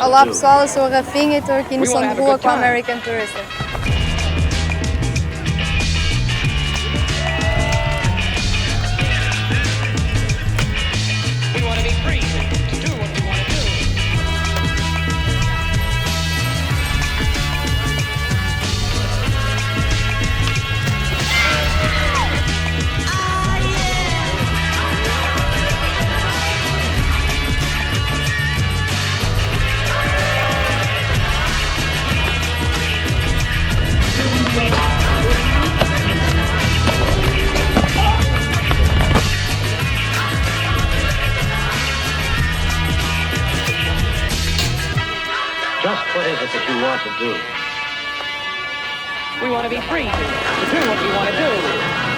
Olá pessoal, eu sou a Rafinha e estou aqui no SOM de RUA com a American Tourister. Just what is it that you want to do? We want to be free to do what we want to do.